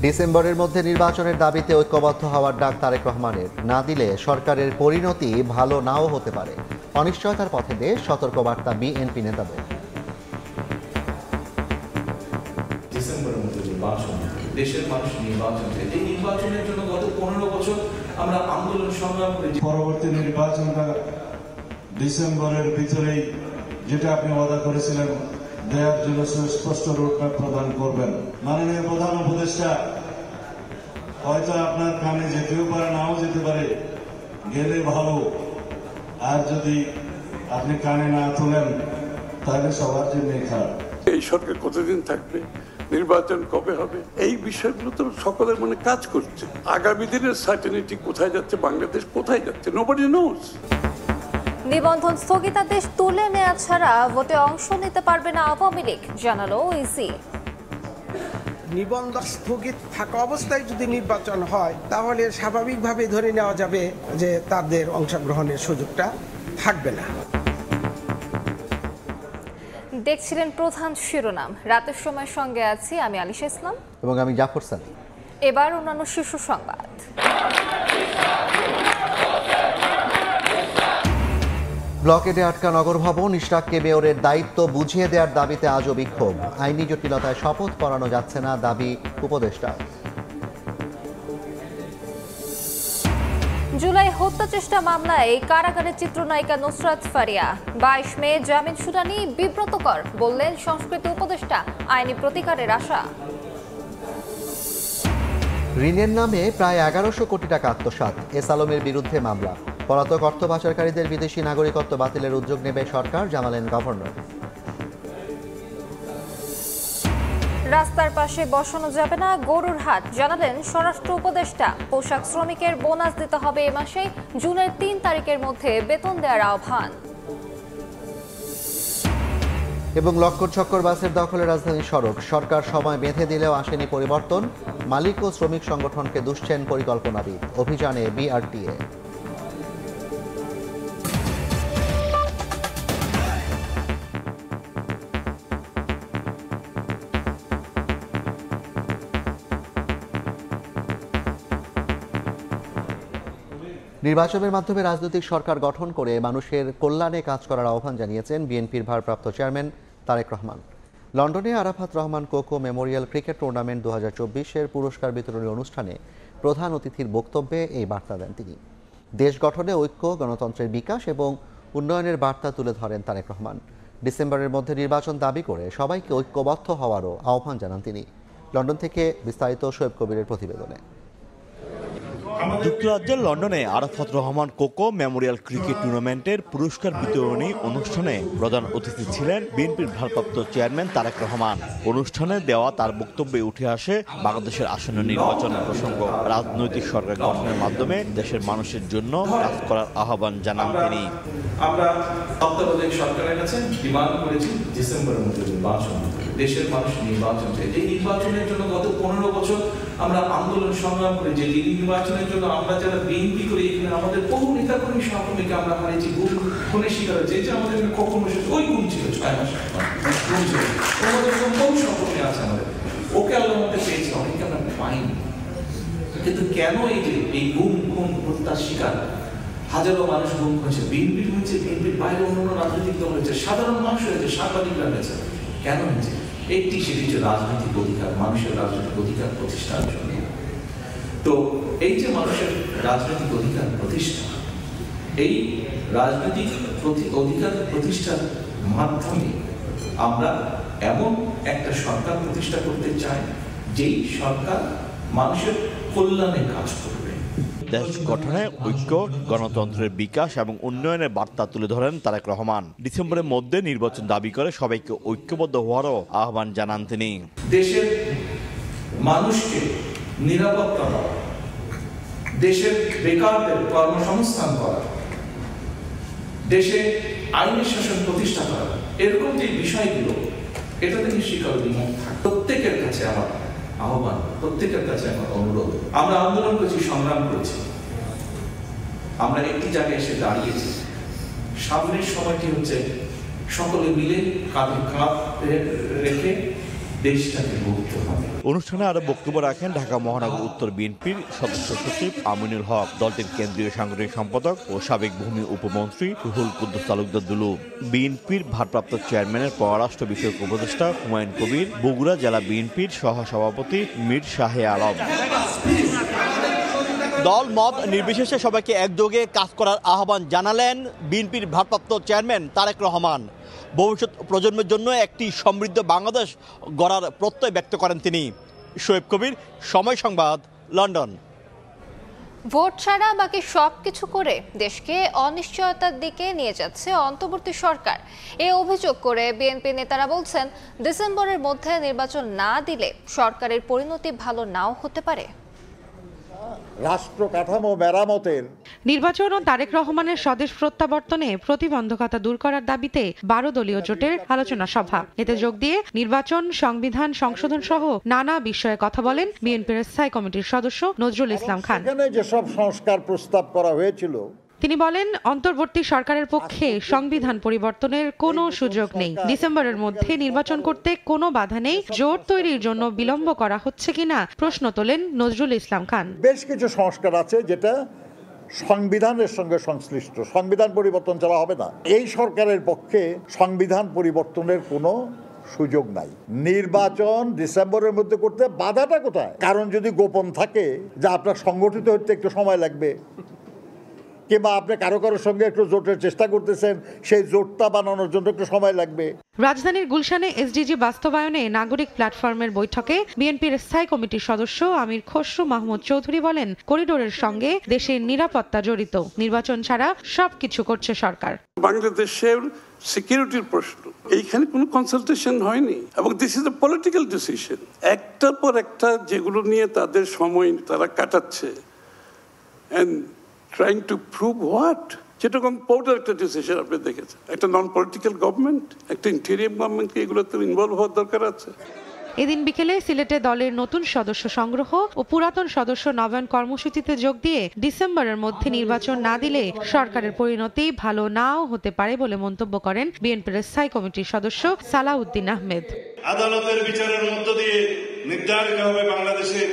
ডিসেম্বরের মধ্যে নির্বাচনের দাবিতে ঐক্যবদ্ধ হওয়ার ডাক তারেক রহমানের। না দিলে সরকারের পরিণতি ভালো নাও হতে পারে। অনিশ্চয়তার পথে দেশ, সতর্কবার্তা বিএনপি নেতাদের। ডিসেম্বরের মধ্যে নির্বাচন, দেশের মানুষ নির্বাচন চায়। এই নির্বাচনের জন্য গত 15 বছর আমরা আন্দোলন সংগ্রাম করেছি। পরবর্তী নির্বাচনটা ডিসেম্বরের ভিতরেই যেটা আপনি ওয়াদা করেছিলেন দেওয়ার জন্য স্পষ্ট রোডম্যাপ প্রদান করবেন। মাননীয় প্রধান উপদেষ্টা, হয়তো আপনার কানে যেতেও পারে, নাও যেতে পারে, গেলে ভালো, আর যদি আপনি কানে না তোলেন তাহলে সবার জন্যই খারাপ। এই সরকার কতদিন থাকবে, নির্বাচন কবে হবে, এই বিষয়গুলো তো সকলের মনে কাজ করছে। আগামী দিনের সার্টেনিটি কোথায় যাচ্ছে, বাংলাদেশ কোথায় যাচ্ছে, নোবডি নোস। নিবন্ধন স্থগিতাদেশ তুলে নেওয়া ছাড়া ভোটে অংশ নিতে পারবে না আওয়ামী লীগ, জানালো ইসি। নিবন্ধন স্থগিত থাকা অবস্থায় যদি নির্বাচন হয় তাহলে স্বাভাবিকভাবে ধরে নেওয়া যাবে যে তাদের অংশগ্রহণের সুযোগটা থাকবে না। দেখছিলেন প্রধান শিরোনাম। রাতের সময় সঙ্গে আছি আমি আলিশা ইসলাম এবং আমি জাফর সানি। এবার অন্যান্য শীর্ষ সংবাদ। ব্লকেডে আটকা নগর ভবন, ইশরাককে মেয়রের দায়িত্ব বুঝিয়ে দেওয়ার দাবিতে আজও বিক্ষোভ। আইনি জটিলতায় শপথ পড়ানো যাচ্ছে না, দাবি উপদেষ্টা। জুলাই হত্যা চেষ্টা মামলায় কারাগারের চিত্রনায়িকা নুসরাত ফারিয়া। 22 মে জামিন শুনানি বিব্রতকর, বললেন সংস্কৃতি উপদেষ্টা। আইনি প্রতিকারের আশা। ঋণের নামে প্রায় 1100 কোটি টাকা আত্মসাৎ, এস আলমের বিরুদ্ধে মামলা। পলাতক অর্থ পাচারকারীদের বিদেশি নাগরিকত্ব বাতিলের উদ্যোগ নেবে সরকার, জানালেন গভর্নর। রাস্তার পাশে বসানো যাবে না গরুর হাট, জানালেন স্বরাষ্ট্র উপদেষ্টা। পোশাক শ্রমিকের বোনাস দিতে হবে এ মাসে, জুনের 3 তারিখের মধ্যে বেতন দেওয়ার আহ্বান। এবং লক্কর ছক্কর বাসের দখলে রাজধানী সড়ক, সরকার সময় বেঁধে দিলেও আসেনি পরিবর্তন। মালিক ও শ্রমিক সংগঠনকে দুষছেন পরিকল্পনাবিদ, অভিযানে বিআরটিএ। নির্বাচনের মাধ্যমে রাজনৈতিক সরকার গঠন করে মানুষের কল্যাণে কাজ করার আহ্বান জানিয়েছেন বিএনপির ভারপ্রাপ্ত চেয়ারম্যান তারেক রহমান। লন্ডনে Arafat Rahman Koko memorial cricket tournament 2024-এর পুরস্কার বিতরণী অনুষ্ঠানে প্রধান অতিথির বক্তব্যে এই বার্তা দেন তিনি। দেশ গঠনে ঐক্য, গণতন্ত্রের বিকাশ এবং উন্নয়নের বার্তা তুলে ধরেন তারেক রহমান। ডিসেম্বরের মধ্যে নির্বাচন দাবি করে সবাইকে ঐক্যবদ্ধ হওয়ারও আহ্বান জানান তিনি। লন্ডন থেকে বিস্তারিত শোয়েব কবিরের প্রতিবেদনে। যুক্তরাজ্যের লন্ডনে আরাফাত রহমান কোকো মেমোরিয়াল ক্রিকেট টুর্নামেন্টের পুরস্কার বিতরণী অনুষ্ঠানে প্রধান অতিথি ছিলেন বিএনপির ভারপ্রাপ্ত চেয়ারম্যান তারেক রহমান। অনুষ্ঠানে দেওয়া তার বক্তব্যে উঠে আসে বাংলাদেশের আসন্ন নির্বাচন প্রসঙ্গ। রাজনৈতিক সরকার গঠনের মাধ্যমে দেশের মানুষের জন্য কাজ করার আহ্বান জানান তিনি। আমরা তত্ত্বাবধায়ক সরকারের কাছে ডিমান্ড করেছি ডিসেম্বরের মধ্যে নির্বাচন, দেশের মানুষ নির্বাচন চায়। এই নির্বাচনের জন্য গত 15 বছর আমরা আন্দোলন সংগ্রাম করেছি। যে নির্বাচনের জন্য আমরা যারা বিএনপি করি, এখানে আমাদের বহু নেতা কর্মী সহকর্মীকে আমরা হারিয়েছি, খুনের শিকার হয়েছে। যে আমাদের কখন ওই গুণ ছিল 6 মাস গুণ ছিল, আমাদের বহু সহকর্মী আছে আমাদের, ওকে আল্লাহ আমাদের পেয়েছি, অনেকে আমরা পাইনি। কিন্তু কেন এই যে এই গুম খুন হত্যার শিকার হাজারো মানুষ গুম হয়েছে, বিএনপির হয়েছে, বিএনপির বাইরে অন্যান্য রাজনৈতিক দল হয়েছে, সাধারণ মানুষ হয়েছে, সাংবাদিকরা হয়েছে, কেন হয়েছে? সেটি হচ্ছে রাজনৈতিক অধিকার, মানুষের রাজনৈতিক অধিকার প্রতিষ্ঠার জন্য। তো এই যে মানুষের রাজনৈতিক অধিকার প্রতিষ্ঠা, এই রাজনৈতিক অধিকার প্রতিষ্ঠার মাধ্যমে আমরা এমন একটা সরকার প্রতিষ্ঠা করতে চাই যেই সরকার মানুষের কল্যাণে কাজ করবে। দেশ গঠনে ঐক্য, গণতন্ত্রের বিকাশ এবং উন্নয়নের বার্তা তুলে ধরেন তারেক রহমান। ডিসেম্বরের মধ্যে নির্বাচন দাবি করে সবাইকে ঐক্যবদ্ধ হওয়ারও আহ্বান জানান তিনি। দেশের মানুষকে নিরাপত্তা দেওয়া, দেশের বেকারদের কর্মসংস্থান করা, দেশে আইনের শাসন প্রতিষ্ঠা করা, এরকম যে বিষয়গুলো, এটা থেকে শিকার বিমুখ থাকে। প্রত্যেকের কাছে আমার আহ্বান, প্রত্যেকের কাছে আমার অনুরোধ, আমরা আন্দোলন করেছি, সংগ্রাম করেছি, আমরা একটি জায়গায় এসে দাঁড়িয়েছি। সামনের সময়টি হচ্ছে সকলে মিলে কাঁধে কাঁধ রেখে দেশটাকে গড়তে হবে। অনুষ্ঠানে আরো বক্তব্য রাখেন ঢাকা মহানগর উত্তর বিএনপির সদস্য সচিব আমিনুল হক, দলটির কেন্দ্রীয় সাংগঠনিক সম্পাদক ও সাবেক ভূমি উপমন্ত্রী রুহুল কুদ্দুস তালুকদার দুলু, বিএনপির ভারপ্রাপ্ত চেয়ারম্যানের পররাষ্ট্র বিষয়ক উপদেষ্টা হুমায়ুন কবির, বগুড়া জেলা বিএনপির সহসভাপতি মীর শাহে আলম। দল মত নির্বিশেষে সবাইকে একযোগে কাজ করার আহ্বান জানালেন বিএনপির ভারপ্রাপ্ত চেয়ারম্যান তারেক রহমান। ভবিষ্যৎ প্রজন্মের জন্য একটি সমৃদ্ধ বাংলাদেশ গড়ার প্রত্যয় ব্যক্ত করেন তিনি। শোয়েব কবির, সময় সংবাদ, লন্ডন। ভোট ছাড়া বাকি সবকিছু করে দেশকে অনিশ্চয়তার দিকে নিয়ে যাচ্ছে অন্তর্বর্তী সরকার। এ অভিযোগ করে বিএনপি নেতারা বলছেন, ডিসেম্বরের মধ্যে নির্বাচন না দিলে সরকারের পরিণতি ভালো নাও হতে পারে। রাষ্ট্র কাঠামো মেরামতের নির্বাচন ও তারেক রহমানের স্বদেশ প্রত্যাবর্তনে প্রতিবন্ধকতা দূর করার দাবিতে 12 দলীয় জোটের আলোচনা সভা। এতে যোগ দিয়ে নির্বাচন, সংবিধান সংশোধন সহ নানা বিষয়ে কথা বলেন বিএনপির স্থায়ী কমিটির সদস্য নজরুল ইসলাম খান। এখানে যেসব সংস্কার প্রস্তাব করা হয়েছিল, তিনি বলেন, অন্তর্বর্তী সরকারের পক্ষে সংবিধান পরিবর্তনের কোনো সুযোগ নেই। ডিসেম্বরের মধ্যে নির্বাচন করতে কোনো বাধা নেই। জোট তৈরির জন্য বিলম্ব করা হচ্ছে কিনা প্রশ্ন তোলেন নজরুল ইসলাম খান। বেশ কিছু সংস্কার আছে যেটা সংবিধানের সঙ্গে সংশ্লিষ্ট। সংবিধান পরিবর্তন ছাড়া হবে না। এই সরকারের পক্ষে সংবিধান পরিবর্তনের কোনো সুযোগ নাই। নির্বাচন ডিসেম্বরের মধ্যে করতে বাধাটা কোথায়? কারণ যদি গোপন থাকে যে আপনার সংগঠিত হতে একটু সময় লাগবে, কিংবা আপনি কারো কারোর সঙ্গে একটু জোটের চেষ্টা করতেছেন, সেই জোটটা বানানোর জন্য একটু সময় লাগবে। রাজধানীর গুলশানে এসডিজি বাস্তবায়নে নাগরিক প্ল্যাটফর্মের বৈঠকে বিএনপির স্থায়ী কমিটির সদস্য আমির খসরু মাহমুদ চৌধুরী বলেন, করিডোরের সঙ্গে দেশের নিরাপত্তা জড়িত। নির্বাচন ছাড়া সবকিছু করছে সরকার। বাংলাদেশের সিকিউরিটির প্রশ্ন, এইখানে কোনো কনসালটেশন হয়নি এবং this is a political decision. একটার পর একটা যেগুলো নিয়ে তাদের সময় তারা কাটাচ্ছে, and trying to prove what, যেরকম পোর্টার একটা ডিসিশন আপনি দেখেছেন। একটা নন পলিটিক্যাল গভর্নমেন্ট, একটা ইন্টেরিয়াম গভর্নমেন্টকে এগুলোতে ইনভলভ হওয়ার দরকার আছে। এদিন বিকেলে সিলেটে দলের নতুন সদস্য সংগ্রহ ও পুরাতন সদস্য নবায়ন কর্মসূচিতে যোগ দিয়ে ডিসেম্বরের মধ্যে নির্বাচন না দিলে সরকারের পরিণতি ভালো নাও হতে পারে বলে মন্তব্য করেন বিএনপির স্থায়ী কমিটির সদস্য সালাউদ্দিন আহমেদ। আদালতের বিচারের মধ্য দিয়ে নির্ধারিত হবে বাংলাদেশের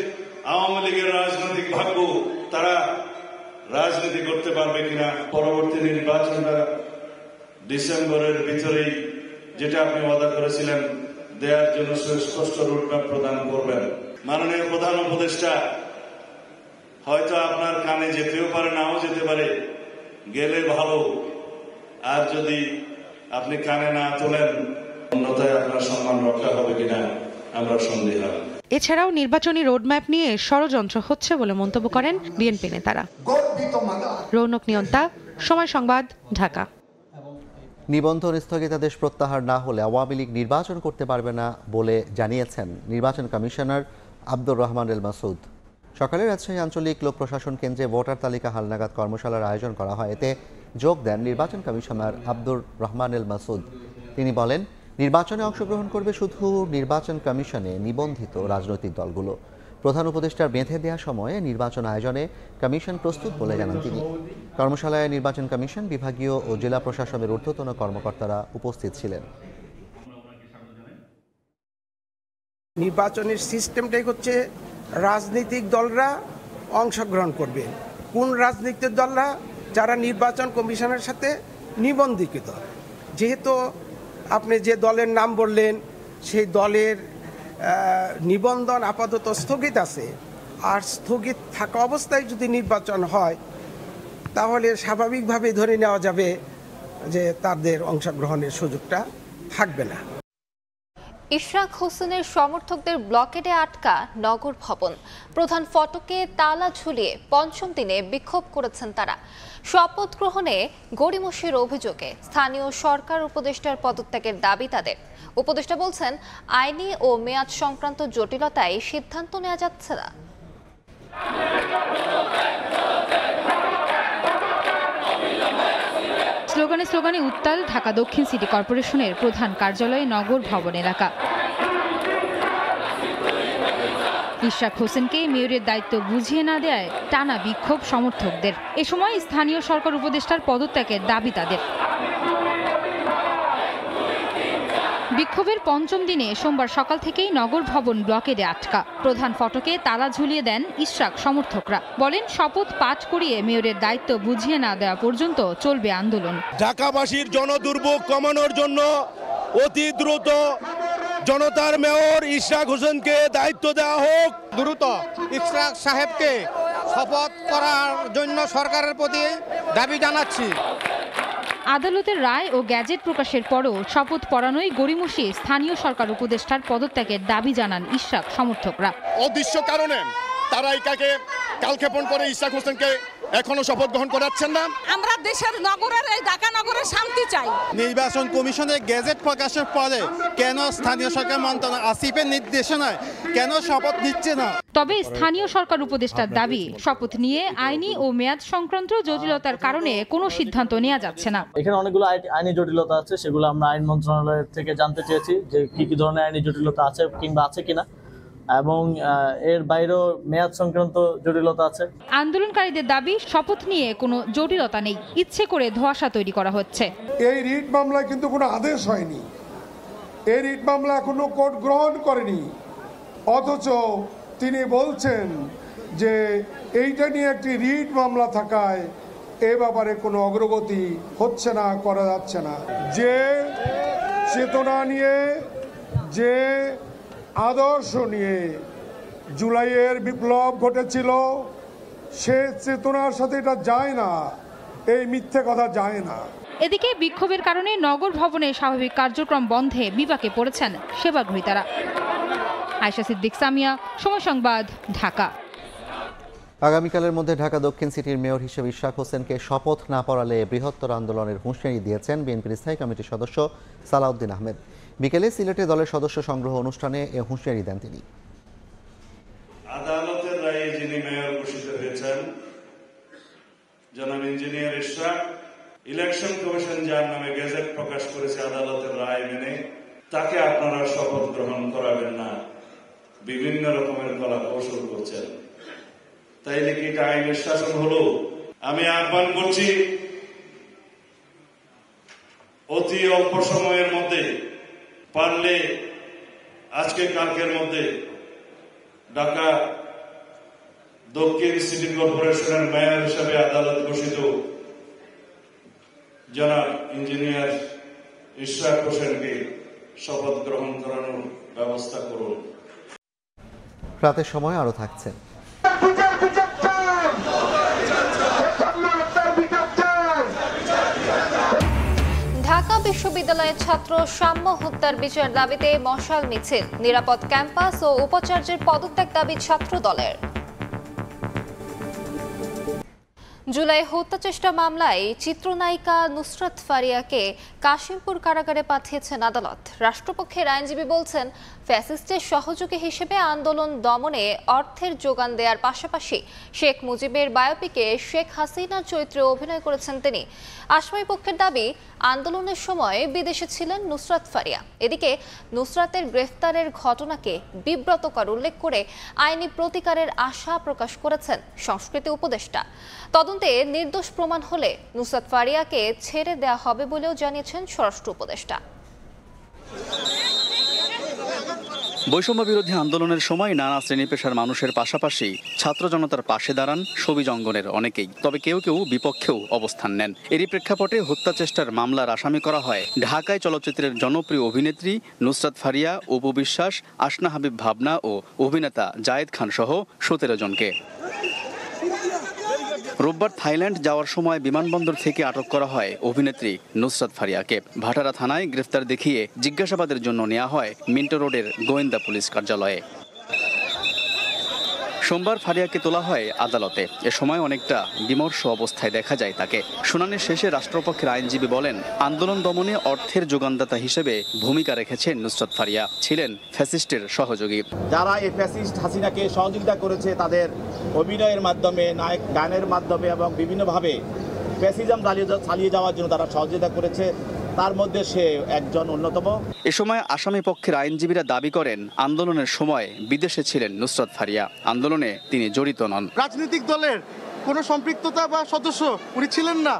আওয়ামী লীগের রাজনৈতিক ভাগ্য। তারা রাজনীতি করতে পারবে কিনা। পরবর্তী নির্বাচনটা ডিসেম্বরের ভিতরেই, যেটা আপনি ওয়াদা করেছিলেন, দেওয়ার জন্য সুস্পষ্ট রোডম্যাপ প্রদান করবেন। মাননীয় প্রধান উপদেষ্টা, হয়তো আপনার কানে যেতেও পারে, নাও যেতে পারে, গেলে ভালো। আর যদি আপনি কানে না তোলেন, অন্যথায় আপনার সম্মান রক্ষা হবে কিনা আমরা সন্দিহান। এছাড়াও নির্বাচনী রোডম্যাপ নিয়ে ষড়যন্ত্র হচ্ছে বলে মন্তব্য করেন বিএনপি নেতারা। রৌনক নিয়ন্তা, সময় সংবাদ, ঢাকা। নিবন্ধন স্থগিতাদেশ প্রত্যাহার না হলে আওয়ামী লীগ নির্বাচন করতে পারবে না বলে জানিয়েছেন নির্বাচন কমিশনার আব্দুর রহমান এল মাসুদ। সকালে রাজশাহী আঞ্চলিক লোক প্রশাসন কেন্দ্রে ভোটার তালিকা হালনাগাদ কর্মশালার আয়োজন করা হয়। এতে যোগ দেন নির্বাচন কমিশনার আব্দুর রহমান এল মাসুদ। তিনি বলেন, নির্বাচনে অংশগ্রহণ করবে শুধু নির্বাচন কমিশনে নিবন্ধিত রাজনৈতিক দলগুলো। প্রধান উপদেষ্টার বেঁধে দেওয়া সময়ে নির্বাচন আয়োজনে কমিশন প্রস্তুত বলে জানান তিনি। কর্মশালায় নির্বাচন কমিশন, বিভাগীয় ও জেলা প্রশাসনের ঊর্ধ্বতন কর্মকর্তারা উপস্থিত ছিলেন। নির্বাচনের সিস্টেমটাই হচ্ছে রাজনৈতিক দলরা অংশগ্রহণ করবে। কোন রাজনৈতিক দলরা? যারা নির্বাচন কমিশনের সাথে নিবন্ধিত। যেহেতু আপনি যে দলের নাম বললেন, সেই দলের নিবন্ধন আপাতত স্থগিত আছে, আর স্থগিত থাকা অবস্থায় যদি নির্বাচন হয় তাহলে স্বাভাবিকভাবে ধরে নেওয়া যাবে যে তাদের অংশগ্রহণের সুযোগটা থাকবে না। ইশরাক হোসেনের সমর্থকদের ব্লকেডে আটকা নগর ভবন। প্রধান ফটকে তালা ঝুলিয়ে পঞ্চম দিনে বিক্ষোভ করেছেন তারা। শপথ গ্রহণে গড়িমসির অভিযোগে স্থানীয় সরকার উপদেষ্টার পদত্যাগের দাবি তাদের। উপদেষ্টা বলছেন, আইনি ও মেয়াদ সংক্রান্ত জটিলতায় সিদ্ধান্ত নেওয়া যাচ্ছে না। স্লোগানে স্লোগানে উত্তাল ঢাকা দক্ষিণ সিটি কর্পোরেশনের প্রধান কার্যালয়ে নগর ভবন এলাকা। ইশরাক হোসেনকে মেয়রের দায়িত্ব বুঝিয়ে না দেয় টানা বিক্ষোভ সমর্থকদের। এ সময় স্থানীয় সরকার উপদেষ্টার পদত্যাগের দাবি তাদের। বিক্ষোভের পঞ্চম দিনে সোমবার সকাল থেকেই নগর ভবন ব্লকেডে আটকা। প্রধান ফটকে তালা ঝুলিয়ে দেন ইশরাক সমর্থকরা। বলেন, শপথ পাঠ করিয়ে মেয়রের দায়িত্ব বুঝিয়ে না দেওয়া পর্যন্ত চলবে আন্দোলন। ঢাকাবাসীর জনদুর্ভোগ কমানোর জন্য অতি দ্রুত জনতার মেয়র ইশরাক হোসেনকে দায়িত্ব দেওয়া হোক। দ্রুত ইশরাক সাহেবকে শপথ করার জন্য সরকারের প্রতি দাবি জানাচ্ছি। আদালতের রায় ও গ্যাজেট প্রকাশের পরও শপথ পড়ানোই গড়িমসি স্থানীয় সরকার উপদেষ্টার পদত্যাগের দাবি জানান ইশরাক সমর্থকরা। অদৃশ্য কারণে তারা এটাকে কালক্ষেপণ করে ইশরাক হোসেনকে এখনো শপথ গ্রহণ করাচ্ছেন না। আমরা দেশের নগরের এই ঢাকা নগরের শান্তি চাই। নির্বাচন কমিশনের গেজেট প্রকাশের পরে কেন স্থানীয় সরকার মন্ত্রণালয় আসিফের নির্দেশনায় কেন শপথ নিচ্ছে না? তবে স্থানীয় সরকার উপদেষ্টার দাবি, শপথ নিয়ে আইনি ও মেয়াদ সংক্রান্ত জটিলতার কারণে কোনো সিদ্ধান্ত নেওয়া যাচ্ছে না। এখানে অনেকগুলো আইনি জটিলতা আছে, সেগুলো আমরা আইন মন্ত্রণালয়ের থেকে জানতে চেয়েছি যে কি ধরনের আইনি জটিলতা আছে কিংবা আছে কিনা, এবং এর বাইরেও মেয়াদ সংক্রান্ত জটিলতা আছে। আন্দোলনকারীদের দাবি, শপথ নিয়ে কোনো জটিলতা নেই, ইচ্ছে করে ধোঁয়াশা তৈরি করা হচ্ছে। এই রিট মামলায় কিন্তু কোনো আদেশ হয়নি, এই রিট মামলা কোনো কোর্ট গ্রহণ করেনি, অথচ তিনি বলছেন যে এইটা নিয়ে একটি রিট মামলা থাকায় এ ব্যাপারে কোনো অগ্রগতি হচ্ছে না, করা যাচ্ছে না। যে চেতনা নিয়ে, যে আদর্শ নিয়ে জুলাইয়ের বিপ্লব ঘটেছিল, সে চেতনার সাথে এটা যায় না, এই মিথ্যে কথা যায় না। এদিকে বিক্ষোভের কারণে নগর ভবনের স্বাভাবিক কার্যক্রম বন্ধে বিপাকে পড়েছেন সেবাগ্রহীতারা। আয়েশা সিদ্দিক সামিয়া, সময় সংবাদ, ঢাকা। আগামীকালের মধ্যে ঢাকা দক্ষিণ সিটির মেয়র হিসেবে ইশরাক হোসেনকে শপথ না পড়ালে বৃহত্তর আন্দোলনের হুঁশিয়ারি দিয়েছেন বিএনপির স্থায়ী কমিটির সদস্য সালাউদ্দিন আহমেদ। বিকেলে সিলেটে দলের সদস্য সংগ্রহ অনুষ্ঠানে এ হুঁশিয়ারি দেন তিনি। আদালতের রায়ে যিনি মেয়র ঘোষিত হয়েছেন জনাব ইঞ্জিনিয়ার ইশরাক, ইলেকশন কমিশন যার নামে গেজেট প্রকাশ করেছে আদালতের রায় মেনে, তাকে আপনারা শপথ গ্রহণ করাবেন না, বিভিন্ন রকমের কলা কৌশল করছেন। তাইলে কি এটা আইনের শাসন হলো? আমি আহ্বান করছি অতি অল্প সময়ের মধ্যে, পারলে আজকে কালকের মধ্যে ঢাকা দক্ষিণ সিটি কর্পোরেশনের মেয়র হিসেবে আদালত ঘোষিত জনাব ইঞ্জিনিয়ার ইশরাক হোসেনকে শপথ গ্রহণ করানোর ব্যবস্থা করুন। রাতের সময় আরো থাকছে। ঢাকা বিশ্ববিদ্যালয়ের ছাত্র সাম্য হত্যার বিচার দাবিতে মশাল মিছিল, নিরাপদ ক্যাম্পাস ও উপাচার্যের পদত্যাগ দাবি ছাত্র দলের। জুলাই হত্যা চেষ্টা মামলায় চিত্রনায়িকা নুসরাত ফারিয়াকে কাশিমপুর কারাগারে পাঠিয়েছেন আদালত। রাষ্ট্রপক্ষের আইনজীবী বলছেন, ফ্যাসিস্টের সহযোগী হিসেবে আন্দোলন দমনে অর্থের যোগান দেওয়ার পাশাপাশি শেখ মুজিবের বায়োপিকে শেখ হাসিনার চরিত্রে অভিনয় করেছেন তিনি। আসামি পক্ষের দাবি, আন্দোলনের সময় বিদেশে ছিলেন নুসরাত ফারিয়া। এদিকে নুসরাতের গ্রেফতারের ঘটনাকে বিব্রতকর উল্লেখ করে আইনি প্রতিকারের আশা প্রকাশ করেছেন সংস্কৃতি উপদেষ্টা। তদন্তে নির্দোষ প্রমাণ হলে নুসরাত ফারিয়াকে ছেড়ে দেওয়া হবে বলেও জানিয়েছেন স্বরাষ্ট্র উপদেষ্টা। বৈষম্য বিরোধী আন্দোলনের সময় নানা শ্রেণী পেশার মানুষের পাশাপাশি ছাত্র জনতার পাশে দাঁড়ান সবুজ অঙ্গনের অনেকেই, তবে কেউ কেউ বিপক্ষেও অবস্থান নেন। এরই প্রেক্ষাপটে হত্যা চেষ্টার মামলার আসামি করা হয় ঢাকায় চলচ্চিত্রের জনপ্রিয় অভিনেত্রী নুসরাত ফারিয়া, অপু বিশ্বাস, আসনা হাবিব ভাবনা ও অভিনেতা জায়েদ খান সহ 17 জনকে। রোববার থাইল্যান্ড যাওয়ার সময় বিমানবন্দর থেকে আটক করা হয় অভিনেত্রী নুসরাত ফারিয়াকে। ভাটারা থানায় গ্রেফতার দেখিয়ে জিজ্ঞাসাবাদের জন্য নেওয়া হয় মিন্টো রোডের গোয়েন্দা পুলিশ কার্যালয়ে। সোমবার ফারিয়াকে তোলা হয় আদালতে। এ সময় অনেকটা বিমর্ষ অবস্থায় দেখা যায় তাকে। শুনানির শেষে রাষ্ট্রপক্ষের আইনজীবী বলেন, আন্দোলন দমনে অর্থের যোগানদাতা হিসেবে ভূমিকা রেখেছেন নুসরাত ফারিয়া, ছিলেন ফ্যাসিস্টের সহযোগী। যারা এই ফ্যাসিস্ট হাসিনাকে সহযোগিতা করেছে তাদের অভিনয়ের মাধ্যমে, নায়ক গানের মাধ্যমে এবং বিভিন্নভাবে ফ্যাসিজম চালিয়ে যাওয়ার জন্য তারা সহযোগিতা করেছে, তার মধ্যে সে একজন অন্যতম। এ সময় আসামি পক্ষের আইনজীবীরা দাবি করেন, আন্দোলনের সময় বিদেশে ছিলেন নুসরাত ফারিয়া, আন্দোলনে তিনি জড়িত নন। রাজনৈতিক দলের কোনো সম্পৃক্ততা বা সদস্য উনি ছিলেন না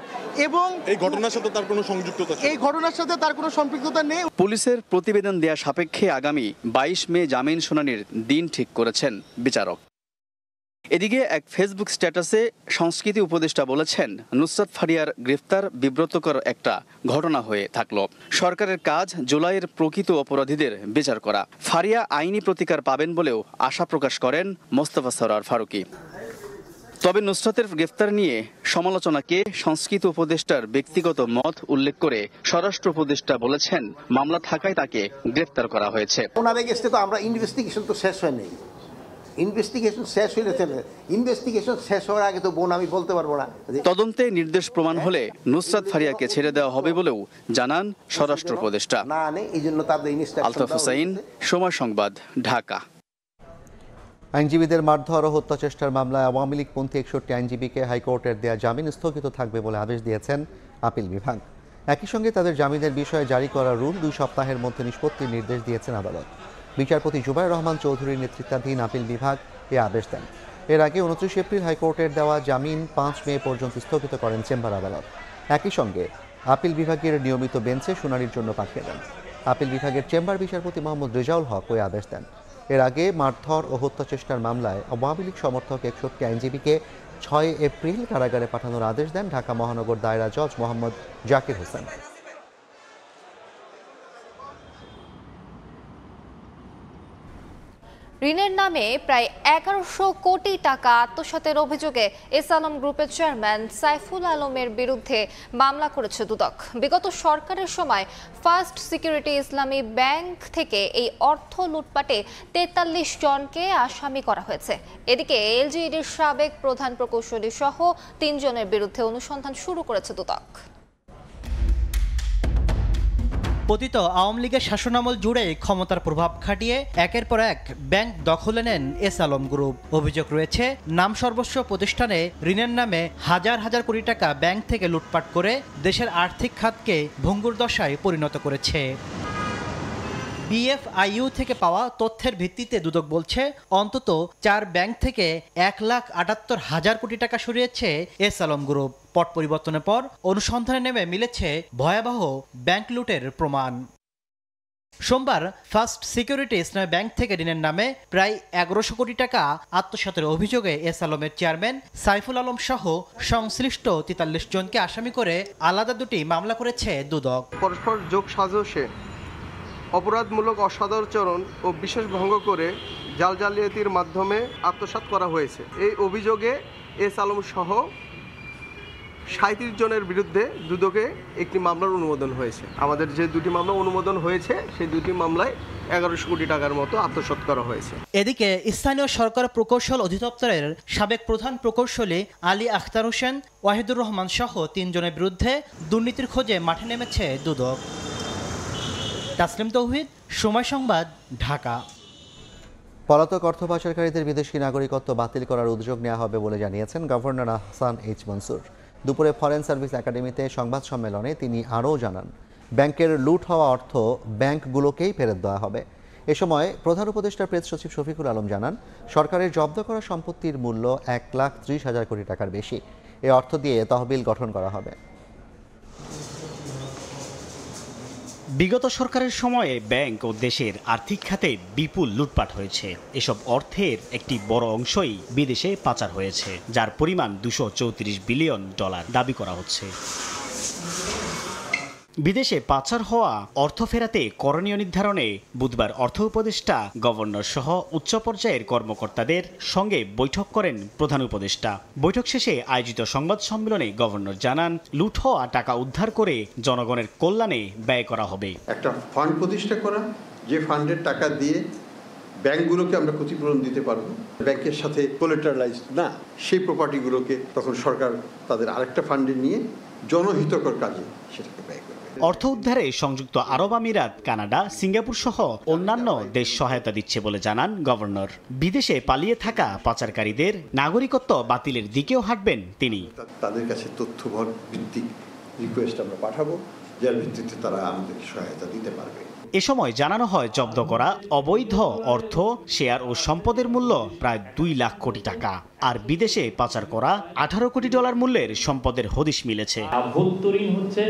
এবং এই ঘটনার সাথে তার কোনো সম্পৃক্ততা নেই। পুলিশের প্রতিবেদন দেয়া সাপেক্ষে আগামী 22 মে জামিন শুনানির দিন ঠিক করেছেন বিচারক। এদিকে এক ফেসবুক স্ট্যাটাসে সংস্কৃতি উপদেষ্টা বলেছেন, নুসরাত ফারিয়ার গ্রেফতার বিব্রতকর একটা ঘটনা হয়ে থাকলো। সরকারের কাজ জুলাইয়ের প্রকৃত অপরাধীদের বিচার করা। ফারিয়া আইনি প্রতিকার পাবেন বলেও আশা প্রকাশ করেন মোস্তফা সরোয়ার ফারুকী। তবে নুসরাতের গ্রেফতার নিয়ে সমালোচনাকে সংস্কৃতি উপদেষ্টার ব্যক্তিগত মত উল্লেখ করে স্বরাষ্ট্র উপদেষ্টা বলেছেন, মামলা থাকায় তাকে গ্রেফতার করা হয়েছে। ওনার এগেইনস্টে তো আমরা ইনভেস্টিগেশন তো শেষ হয়নি। ইনভেস্টিগেশন শেষ হওয়ার আগে তো বোন আমি বলতে পারবো না। তদন্তে নির্দেশ প্রমাণ হলে নুসরাত ফারিয়াকে ছেড়ে দেওয়া হবে বলেও জানান স্বরাষ্ট্র উপদেষ্টা। আলতাফ হুসাইন, সময় সংবাদ, ঢাকা। আইনজীবীদের মারধর ও হত্যা চেষ্টার মামলায় আওয়ামী লীগপন্থী 61 আইনজীবীকে হাইকোর্টের দেয়া জামিন স্থগিত থাকবে বলে আদেশ দিয়েছেন আপিল বিভাগ। একই সঙ্গে তাদের জামিনের বিষয়ে জারি করা রুল 2 সপ্তাহের মধ্যে নিষ্পত্তির নির্দেশ দিয়েছেন আদালত। বিচারপতি জুবায়ের রহমান চৌধুরীর নেতৃত্বাধীন আপিল বিভাগ এ আদেশ দেন। এর আগে 29 এপ্রিল হাইকোর্টের দেওয়া জামিন 5 মে পর্যন্ত স্থগিত করেন চেম্বার আদালত। একই সঙ্গে আপিল বিভাগের নিয়মিত বেঞ্চে শুনানির জন্য পাঠিয়ে দেন। আপিল বিভাগের চেম্বার বিচারপতি মোহাম্মদ রেজাউল হক ওই আদেশ দেন। এর আগে মারধর ও হত্যা চেষ্টার মামলায় আওয়ামী লীগ সমর্থক 61 আইনজীবীকে 6 এপ্রিল কারাগারে পাঠানোর আদেশ দেন ঢাকা মহানগর দায়রা জজ মোহাম্মদ জাকির হোসেন। ঋণের নামে প্রায় 1100 কোটি টাকা আত্মসাতের অভিযোগে এস আলম গ্রুপের চেয়ারম্যান সাইফুল আলমের বিরুদ্ধে মামলা করেছে দুদক। বিগত সরকারের সময় ফার্স্ট সিকিউরিটি ইসলামী ব্যাংক থেকে এই অর্থ লুটপাটে 43 জনকে আসামি করা হয়েছে। এদিকে এলজিইডির সাবেক প্রধান প্রকৌশলী সহ 3 জনের বিরুদ্ধে অনুসন্ধান শুরু করেছে দুদক। পতিত আওয়ামী লীগের শাসনামল জুড়ে ক্ষমতার প্রভাব খাটিয়ে একের পর এক ব্যাংক দখলে নেন এস আলম গ্রুপ। অভিযোগ রয়েছে, নাম সর্বস্ব প্রতিষ্ঠানে ঋণের নামে হাজার হাজার কোটি টাকা ব্যাংক থেকে লুটপাট করে দেশের আর্থিক খাতকে ভঙ্গুর দশায় পরিণত করেছে। বিএফআইইউ থেকে পাওয়া তথ্যের ভিত্তিতে দুদক বলছে, অন্তত 4 ব্যাংক থেকে 1,78,000 কোটি টাকা সরিয়েছে এস আলম গ্রুপ। পট পরিবর্তনের পর অনুসন্ধানে নেমে মিলেছে ভয়াবহ ব্যাংক লুটের প্রমাণ। সোমবার ফার্স্ট সিকিউরিটি ইসলামী ব্যাংক থেকে ঋণের নামে প্রায় 1100 কোটি টাকা আত্মসাতের অভিযোগে এস আলমের চেয়ারম্যান সাইফুল আলম সহ সংশ্লিষ্ট 43 জনকে আসামি করে আলাদা 2টি মামলা করেছে দুদক। পরস্পর যোগ সাজসে অপরাধমূলক অসদাচরণ ও বিশেষ ভঙ্গ করে জালিয়াতির মাধ্যমে আত্মসাৎ করা হয়েছে। এই অভিযোগে এস আলম সহ 37 জনের বিরুদ্ধে দুদকে একটি মামলার অনুমোদন হয়েছে। আমাদের যে 2টি মামলা অনুমোদন হয়েছে সেই 2টি মামলায় 1100 কোটি টাকার মতো আত্মসাৎ করা হয়েছে। এদিকে স্থানীয় সরকার প্রকৌশল অধিদপ্তরের সাবেক প্রধান প্রকৌশলী আলী আখতার হোসেন, ওয়াহিদুর রহমান সহ 3 জনের বিরুদ্ধে দুর্নীতির খোঁজে মাঠে নেমেছে দুদক। তাসলিম তৌহিদ, সময় সংবাদ, ঢাকা। পলাতক অর্থ পাচারকারীদের বিদেশি নাগরিকত্ব বাতিল করার উদ্যোগ নেওয়া হবে বলে জানিয়েছেন গভর্নর আহসান এইচ মনসুর। দুপুরে ফরেন সার্ভিস একাডেমিতে সংবাদ সম্মেলনে তিনি আরও জানান, ব্যাংকের লুট হওয়া অর্থ ব্যাংকগুলোকেই ফেরত দেওয়া হবে। এ সময় প্রধান উপদেষ্টা প্রেস সচিব শফিকুল আলম জানান, সরকারের জব্দ করা সম্পত্তির মূল্য 1,30,000 কোটি টাকার বেশি। এ অর্থ দিয়ে তহবিল গঠন করা হবে। বিগত সরকারের সময়ে ব্যাংক ও দেশের আর্থিক খাতে বিপুল লুটপাট হয়েছে। এসব অর্থের একটি বড় অংশই বিদেশে পাচার হয়েছে, যার পরিমাণ $234 বিলিয়ন দাবি করা হচ্ছে। বিদেশে পাচার হওয়া অর্থ ফেরাতে করণীয় নির্ধারণে বুধবার অর্থ উপদেষ্টা, গভর্নর সহ উচ্চ পর্যায়ের কর্মকর্তাদের সঙ্গে বৈঠক করেন প্রধান উপদেষ্টা। বৈঠক শেষে আয়োজিত সংবাদ সম্মেলনে গভর্নর জানান, লুট হওয়া টাকা উদ্ধার করে জনগণের কল্যাণে ব্যয় করা হবে। একটা ফান্ড প্রতিষ্ঠা করা, যে ফান্ডের টাকা দিয়ে ব্যাংকগুলোকে আমরা ক্ষতিপূরণ দিতে পারবো। ব্যাংকের সাথে কোলেটারালাইজ না, সেই প্রপার্টিগুলোকে তখন সরকার তাদের আরেকটা ফান্ডে নিয়ে জনহিতকর কাজে সেটাকে ব্যয় করবে। অর্থ উদ্ধারে সংযুক্ত আরব আমিরাত, কানাডা, সিঙ্গাপুর সহ অন্যান্য দেশ সহায়তা দিচ্ছে বলে জানান গভর্নর। বিদেশে পালিয়ে থাকা পাচারকারীদের নাগরিকত্ব বাতিলের দিকেও হাঁটবেন তিনি। তাদের কাছে তথ্যভর ভিত্তিক রিকোয়েস্ট আমরা পাঠাবো, যার ভিত্তিতে তারা আমাদের সহায়তা দিতে পারবে। এ সময় জানানো হয় জব্দ করা অবৈধ অর্থ, শেয়ার ও সম্পদের মূল্য প্রায় 2 লাখ কোটি টাকা। আর বিদেশে পাচার করা $18 কোটি মূল্যের সম্পদের হদিশ মিলেছে। অভ্যন্তরীণ হচ্ছে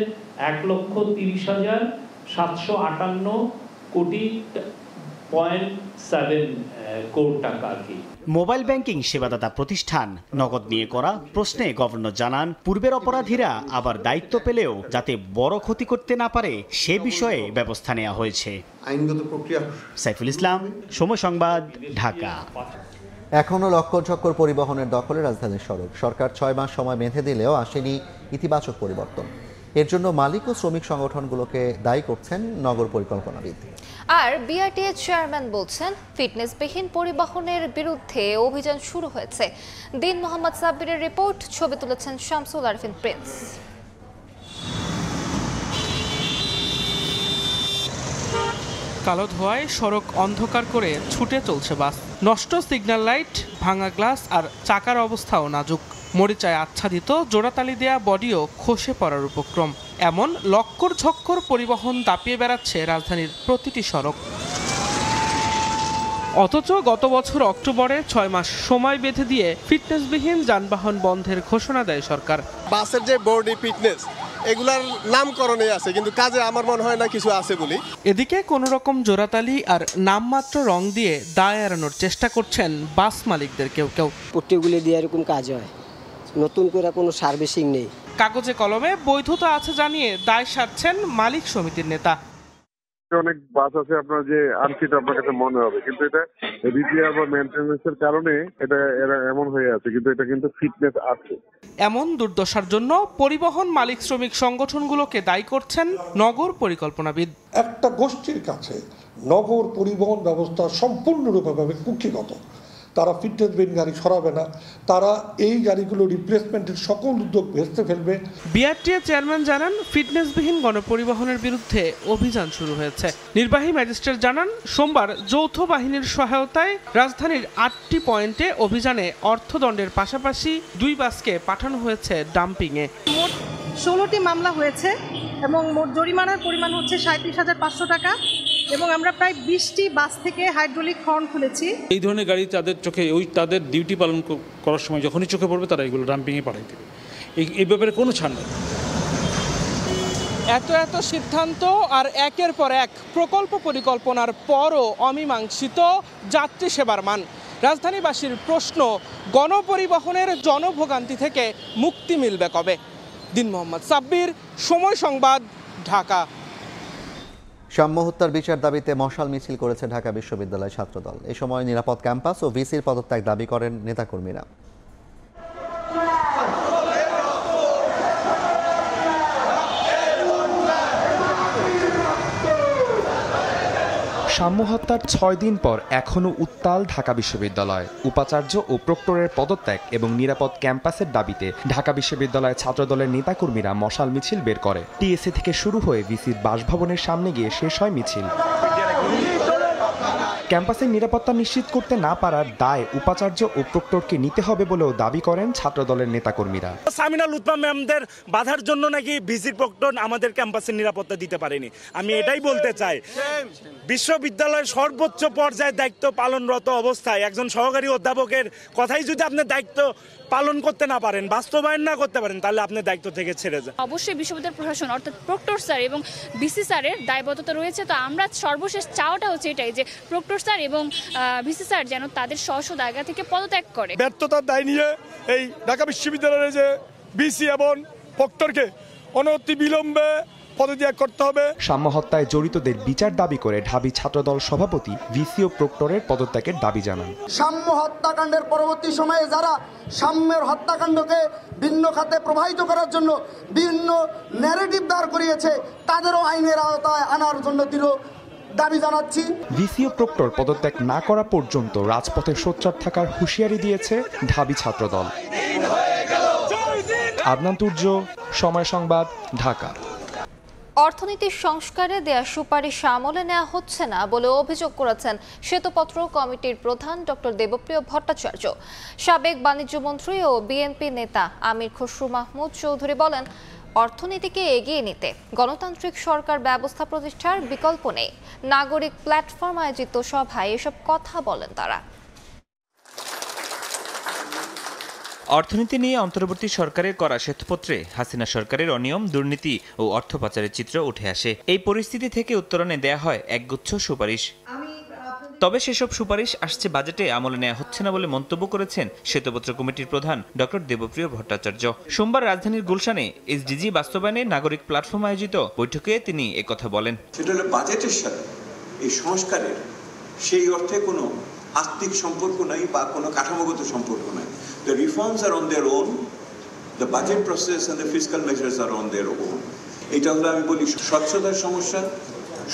1,30,758.7 কোটি টাকা আর কি। মোবাইল ব্যাংকিং সেবাদাতা প্রতিষ্ঠান নগদ নিয়ে করা প্রশ্নে গভর্নর জানান, পূর্বের অপরাধীরা আবার দায়িত্ব পেলেও যাতে বড় ক্ষতি করতে না পারে সে বিষয়ে ব্যবস্থা নেওয়া হয়েছে। আইনগত প্রক্রিয়া। সাইফুল ইসলাম, সময় সংবাদ, ঢাকা। এখনও লক্কর পরিবহনের দখলে রাজধানীর সড়ক। সরকার 6 মাস সময় বেঁধে দিলেও আসেনি ইতিবাচক পরিবর্তন। এর জন্য মালিক ও শ্রমিক সংগঠনগুলোকে দায়ী করছেন নগর পরিকল্পনাবিদ। আর বিআরটিএ চেয়ারম্যান বলছেন, ফিটনেসবিহীন পরিবহনের বিরুদ্ধে অভিযান শুরু হয়েছে। দিন মোহাম্মদ সাব্বিরের রিপোর্ট, ছবি তুলেছেন শামসুল আরিফিন প্রিন্স। কালো ধোঁয়ায় সড়ক অন্ধকার করে ছুটে চলছে বাস। নষ্ট সিগন্যাল লাইট, ভাঙা গ্লাস আর চাকার অবস্থাও নাজুক। মরিচায় আচ্ছাদিত জোড়াতালি দেয়া বডিও খসে পড়ার উপক্রম। এমন লক্কর ঝক্কর পরিবহন দাপিয়ে বেড়াচ্ছে রাজধানীর প্রতিটি সড়ক। অথচ গত বছর অক্টোবরে 6 মাস সময় বেঁধে দিয়ে ফিটনেসবিহীন যানবাহন বন্ধের ঘোষণা দেয় সরকার। বাসের যে বডি ফিটনেস এগুলার নামকরণে আছে, কিন্তু কাজে আমার মনে হয় না কিছু আছে বলি। এদিকে কোনো রকম জোড়াতালি আর নামমাত্র রং দিয়ে দায় এড়ানোর চেষ্টা করছেন বাস মালিকদের কেউ। পট্টিগুলি দিয়ে এরকম কাজ হয়, নতুন করে কোনো সার্ভিসিং নেই। কাগজে কলমে বৈধতা আছে জানিয়ে দায় সারছেন মালিক সমিতির নেতা। অনেক বাস আছে আপনার যে আনফিট আপনার কাছে মনে হবে, কিন্তু এটা রিপেয়ার বা মেইনটেনেন্সের কারণে এটা এমন হয়ে আছে, কিন্তু এটা কিন্তু ফিটনেস আছে। এমন দুর্দশার জন্য পরিবহন মালিক শ্রমিক সংগঠনগুলোকে দায়ী করছেন নগর পরিকল্পনাবিদ। একটা গোষ্ঠীর কাছে নগর পরিবহন ব্যবস্থা সম্পূর্ণরূপে কুক্ষিগত। তারা ফিটনেসবিহীন গাড়ি সরাবে না, তারা এই গাড়িগুলো রিপ্লেসমেন্টের সকল উদ্যোগ ভেস্তে ফেলবে। বিআরটিএ চেয়ারম্যান জানান, ফিটনেসবিহীন গণপরিবহনের বিরুদ্ধে অভিযান শুরু হয়েছে। নির্বাহী ম্যাজিস্ট্রেট জানান, সোমবার যৌথ বাহিনীর সহায়তায় রাজধানীর 8টি পয়েন্টে অভিযানে অর্থদণ্ডের পাশাপাশি 2 বাসকে পাঠানো হয়েছে ডাম্পিংয়ে। মোট 16টি মামলা হয়েছে এবং মোট জরিমানার পরিমাণ হচ্ছে 37,500 টাকা এবং আমরা প্রায় 20টি বাস থেকে হাইড্রোলিক হর্ন খুলেছি। এই ধরনের গাড়ি তাদের চোখে তাদের ডিউটি পালন করার সময় যখনই চোখে পড়বে তারা এগুলো ডাম্পিংয়ে পাঠিয়ে দেবে। এই ব্যাপারে কোনো ছাড় নেই। এত সিদ্ধান্ত আর একের পর এক প্রকল্প পরিকল্পনার পরও অমীমাংসিত যাত্রী সেবার মান। রাজধানীবাসীর প্রশ্ন, গণপরিবহনের জনভোগান্তি থেকে মুক্তি মিলবে কবে? দিন মোহাম্মদ সাব্বির, সময় সংবাদ, ঢাকা। সাম্য হত্যার বিচার দাবিতে মশাল মিছিল করেছে ঢাকা বিশ্ববিদ্যালয় ছাত্রদল। এ সময় নিরাপদ ক্যাম্পাস ও ভিসির পদত্যাগ দাবি করেন নেতাকর্মীরা। সাম্য হত্যার 6 দিন পর এখনও উত্তাল ঢাকা বিশ্ববিদ্যালয়। উপাচার্য ও প্রক্টরের পদত্যাগ এবং নিরাপদ ক্যাম্পাসের দাবিতে ঢাকা বিশ্ববিদ্যালয় ছাত্রদলের নেতাকর্মীরা মশাল মিছিল বের করে। টিএসসি থেকে শুরু হয়ে ভিসির বাসভবনের সামনে গিয়ে শেষ হয় মিছিল। ক্যাম্পাসের নিরাপত্তা নিশ্চিত করতে না পারার দায় উপাচার্য ও প্রক্টরকে নিতে হবে বলেও দাবি করেন ছাত্রদলের নেতাকর্মীরা। সামিনা লুৎফা ম্যামদের বাধার জন্য নাকি ভিসি প্রক্টর আমাদের ক্যাম্পাসের নিরাপত্তা দিতে পারেনি। আমি এটাই বলতে চাই, বিশ্ববিদ্যালয়ের সর্বোচ্চ পর্যায়ে দায়িত্ব পালনরত অবস্থায় একজন সহকারী অধ্যাপকের কথাই যদি আপনি দায়িত্ব পালন করতে না পারেন, বাস্তবায়ন না করতে পারেন, তাহলে আপনি দায়িত্ব থেকে ছেড়ে যান। অবশ্যই বিশ্ববিদ্যালয় প্রশাসন অর্থাৎ প্রক্টর স্যার এবং ভিসি স্যারের দায়বদ্ধতা রয়েছে। তো আমরা সর্বশেষ চাওয়াটা হচ্ছে এটাই যে প্রক্টর স্যার এবং ভিসি স্যার যেন তাদের স্ব জায়গা থেকে পদত্যাগ করে। ব্যর্থতার দায় নিয়ে এই ঢাকা বিশ্ববিদ্যালয়ের যে ভিসি এবং প্রক্টরকে অনতি বিলম্বে পদত্যাগ করতে হবে। সাম্য হত্যায় জড়িতদের বিচার দাবি করে ঢাবি ছাত্রদল সভাপতি ভিসি ও প্রক্টরের পদত্যাগের দাবি জানান। সাম্য হত্যাকাণ্ডের পরবর্তী সময়ে যারা সাম্যের হত্যাকাণ্ডকে ভিন্ন খাতে প্রবাহিত করার জন্য বিভিন্ন ন্যারেটিভ দাঁড় করিয়েছে, তাদেরও আইনের আওতায় আনার জন্য দৃঢ় দাবি জানাচ্ছি। ভিসি ও প্রক্টর পদত্যাগ না করা পর্যন্ত রাজপথে সোচ্চার থাকার হুঁশিয়ারি দিয়েছে ঢাবি ছাত্রদল। আদনান তুর্য, সময় সংবাদ, ঢাকা। অর্থনীতির সংস্কারে দেয়া সুপারিশ আমলে নেওয়া হচ্ছে না বলে অভিযোগ করেছেন শ্বেতপত্র কমিটির প্রধান ডক্টর দেবপ্রিয় ভট্টাচার্য। সাবেক বাণিজ্য মন্ত্রী ও বিএনপি নেতা আমির খসরু মাহমুদ চৌধুরী বলেন, অর্থনীতিকে এগিয়ে নিতে গণতান্ত্রিক সরকার ব্যবস্থা প্রতিষ্ঠার বিকল্প নেই। নাগরিক প্ল্যাটফর্ম আয়োজিত সভায় এসব কথা বলেন তারা। অর্থনীতি নিয়ে অন্তর্বর্তী সরকারের করা শ্বেতপত্রে হাসিনা সরকারের অনিয়ম, দুর্নীতি ও অর্থ পাচারের চিত্র উঠে আসে। এই পরিস্থিতি থেকে উত্তরণে দেয়া হয় একগুচ্ছ সুপারিশ। তবে সেসব সুপারিশ আসছে বাজেটে আমলে নেওয়া হচ্ছে না বলে মন্তব্য করেছেন শ্বেতপত্র কমিটির প্রধান ডক্টর দেবপ্রিয় ভট্টাচার্য। সোমবার রাজধানীর গুলশানে এসডিজি বাস্তবায়নে নাগরিক প্ল্যাটফর্ম আয়োজিত বৈঠকে তিনি একথা বলেন। সেটা হলো বাজেটের সাথে এই সংস্কারের সেই অর্থে কোনো আর্থিক সম্পর্ক নাই বা কোনো কাঠামোগত সম্পর্ক নাই। The reforms are on their own, the budget process and the fiscal measures are on their own. এটা হলো আমি বলি স্বচ্ছতার সমস্যা,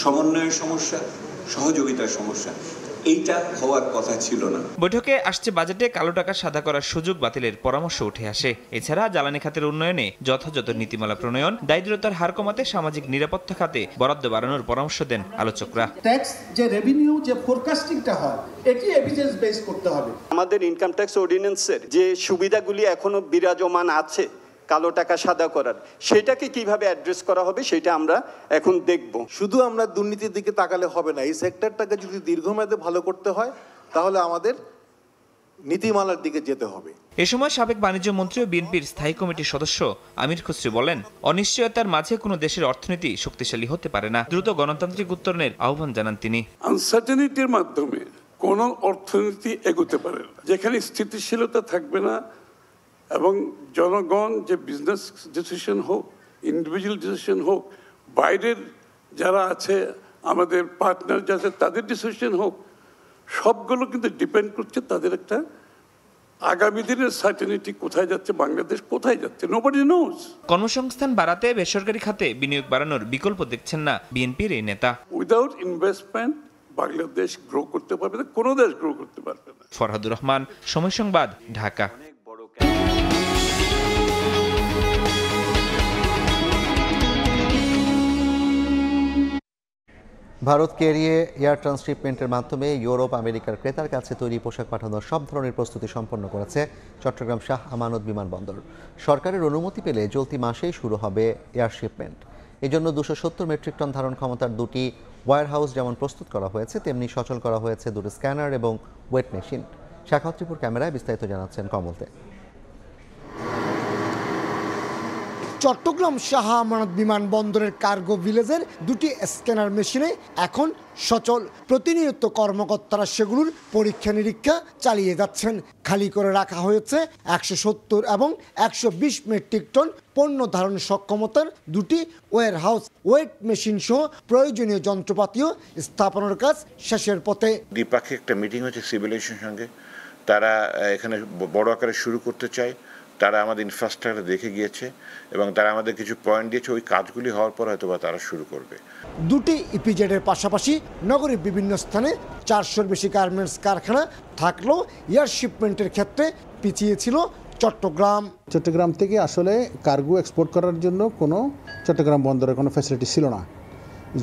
সমন্বয়ের সমস্যা, সহযোগিতার সমস্যা। এইটা হওয়ার কথা ছিল না। বৈঠকে আসছে বাজেটে কালো টাকা সাদা করার সুযোগ বাতিলের পরামর্শ উঠে আসে। এছাড়া জ্বালানি খাতের উন্নয়নে যথাযথ নীতিমালা প্রণয়ন, দারিদ্রতার হার কমাতে সামাজিক নিরাপত্তা খাতে বরাদ্দ বাড়ানোর পরামর্শ দেন আলোচকরা। ট্যাক্স যে রেভিনিউ যে ফোরকাস্টিংটা হয় এটি এভিডেন্স বেস করতে হবে। আমাদের ইনকাম ট্যাক্স অর্ডিন্যান্সের যে সুবিধাগুলি এখনো বিরাজমান আছে কালো টাকা সাদা করার, সেটাকে কিভাবে অ্যাড্রেস করা হবে সেটা আমরা এখন দেখব। শুধু আমরা দুর্নীতির দিকে তাকালে হবে না, এই সেক্টরটাকে যদি দীর্ঘমেয়াদে ভালো করতে হয় তাহলে আমাদের নীতিমালার দিকে যেতে হবে। এ সময় সাবেক বাণিজ্য মন্ত্রী ও বিএনপির স্থায়ী কমিটির সদস্য আমির খুসরি বলেন, অনিশ্চয়তার মাঝে কোনো দেশের অর্থনীতি শক্তিশালী হতে পারে না। দ্রুত গণতান্ত্রিক উত্তরণের আহ্বান জানান তিনি। আনসার্টেনিটির মাধ্যমে কোন অর্থনীতি এগোতে পারে না, যেখানে স্থিতিশীলতা থাকবে না এবং জনগণ যে বিজনেস ডিসিশন হোক, ইন্ডিভিজুয়াল ডিসিশন হোক, বাইরের যারা আছে আমাদের পার্টনার যারা তাদের ডিসিশন হোক, সবগুলো কিন্তু ডিপেন্ড করছে তাদের একটা আগামী দিনের সার্টেনিটি কোথায় যাচ্ছে, বাংলাদেশ কোথায় যাচ্ছে, নোবডি নোজ। কর্মসংস্থান বাড়াতে বেসরকারি খাতে বিনিয়োগ বাড়ানোর বিকল্প দেখছেন না বিএনপির এই নেতা। উইদাউট ইনভেস্টমেন্ট বাংলাদেশ গ্রো করতে পারবে না, কোনো দেশ গ্রো করতে পারবে না। ফরহাদুর রহমান, সময় সংবাদ, ঢাকা। ভারতকে এড়িয়ে এয়ার ট্রান্সশিপমেন্টের মাধ্যমে ইউরোপ আমেরিকার ক্রেতার কাছে তৈরি পোশাক পাঠানোর সব ধরনের প্রস্তুতি সম্পন্ন করেছে চট্টগ্রাম শাহ আমানত বিমানবন্দর। সরকারের অনুমতি পেলে চলতি মাসেই শুরু হবে এয়ার শিপমেন্ট। এই জন্য 270 মেট্রিক টন ধারণ ক্ষমতার দুটি ওয়্যার হাউস যেমন প্রস্তুত করা হয়েছে, তেমনি সচল করা হয়েছে দুটো স্ক্যানার এবং ওয়েট মেশিন। শাখাওয়াত ত্রিপুর ক্যামেরায় বিস্তারিত জানাচ্ছেন কমলতে। চট্টগ্রাম শাহ আমানত বিমানবন্দরের কার্গো ভিলেজের দুটি স্ক্যানার মেশিনে এখন সচল। প্রতিনিয়ত কর্মকর্তারা সেগুলোর পরীক্ষা নিরীক্ষা চালিয়ে যাচ্ছেন। খালি করে রাখা হয়েছে 170 এবং 120 মেট্রিক টন পণ্য ধারণ সক্ষমতার দুটি ওয়্যার হাউস। ওয়েট মেশিন সহ প্রয়োজনীয় যন্ত্রপাতিও স্থাপনের কাজ শেষের পথে। দ্বিপাক্ষিক একটা মিটিং হয়েছে সিভিল এভিয়েশনের সঙ্গে, তারা এখানে বড় আকারে শুরু করতে চায়। তারা আমাদের ইনফ্রাস্ট্রাকচার দেখে গিয়েছে এবং তারা আমাদের কিছু পয়েন্ট দিয়েছে, ওই কাজগুলি হওয়ার পর হয়তো বা তারা শুরু করবে। দুটি ইপিজেডের পাশাপাশি নগরীর বিভিন্ন স্থানে 400-র বেশি গার্মেন্টস কারখানা থাকলেও এয়ার শিপমেন্টের ক্ষেত্রে পিছিয়ে ছিল চট্টগ্রাম থেকে আসলে কার্গো এক্সপোর্ট করার জন্য কোনো চট্টগ্রাম বন্দরের কোনো ফ্যাসিলিটি ছিল না,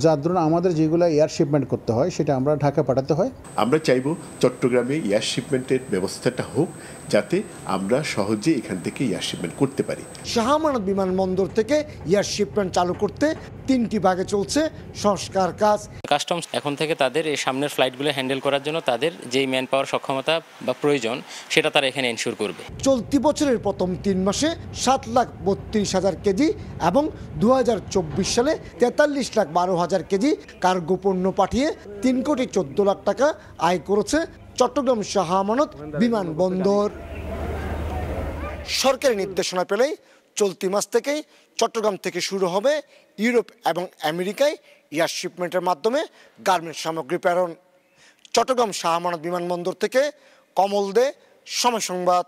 যার ধরুন আমাদের যেগুলো এয়ার শিপমেন্ট করতে হয় সেটা আমরা ঢাকা পাঠাতে হয়। আমরা চাইব চট্টগ্রামে এয়ার শিপমেন্টের ব্যবস্থাটা হোক, যাতে আমরা সহজে এখান থেকে এয়ার শিপমেন্ট করতে পারি। শাহ আমানত বিমানবন্দর থেকে এয়ার শিপমেন্ট চালু করতে 3টি ভাগে চলছে সংস্কার কাজ। কাস্টমস এখন থেকে তাদের এই সামনের ফ্লাইটগুলো হ্যান্ডেল করার জন্য তাদের যেই ম্যান পাওয়ার সক্ষমতা বা প্রয়োজন সেটা তারা এখানে এনশিওর করবে। চলতি বছরের প্রথম 3 মাসে 7,32,000 কেজি এবং 2024 সালে 43,12,000 কেজি কার্গো পণ্য পাঠিয়ে 3,14 লাখ টাকা আয় করেছে চট্টগ্রাম শাহ আমানত বিমানবন্দর। সরকারি নির্দেশনা পেলেই চলতি মাস থেকেই চট্টগ্রাম থেকে শুরু হবে ইউরোপ এবং আমেরিকায় এয়ার শিপমেন্টের মাধ্যমে গার্মেন্টস সামগ্রী প্রেরণ। চট্টগ্রাম শাহ আমানত বিমানবন্দর থেকে কমল দে, সময় সংবাদ।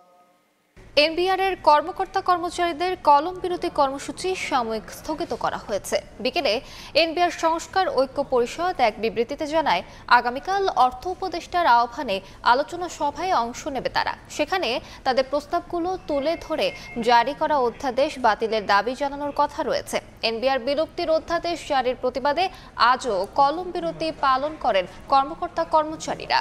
এনবিআরের কর্মকর্তা কর্মচারীদের কলম বিরতি কর্মসূচি সাময়িক স্থগিত করা হয়েছে। বিকেলে এনবিআর সংস্কার ঐক্য পরিষদ এক বিবৃতিতে জানায়, আগামীকাল অর্থ উপদেষ্টার আহ্বানে আলোচনা সভায় অংশ নেবে তারা। সেখানে তাদের প্রস্তাবগুলো তুলে ধরে জারি করা অধ্যাদেশ বাতিলের দাবি জানানোর কথা রয়েছে। এনবিআর বিলুপ্তির অধ্যাদেশ জারির প্রতিবাদে আজও কলম বিরতি পালন করেন কর্মকর্তা কর্মচারীরা।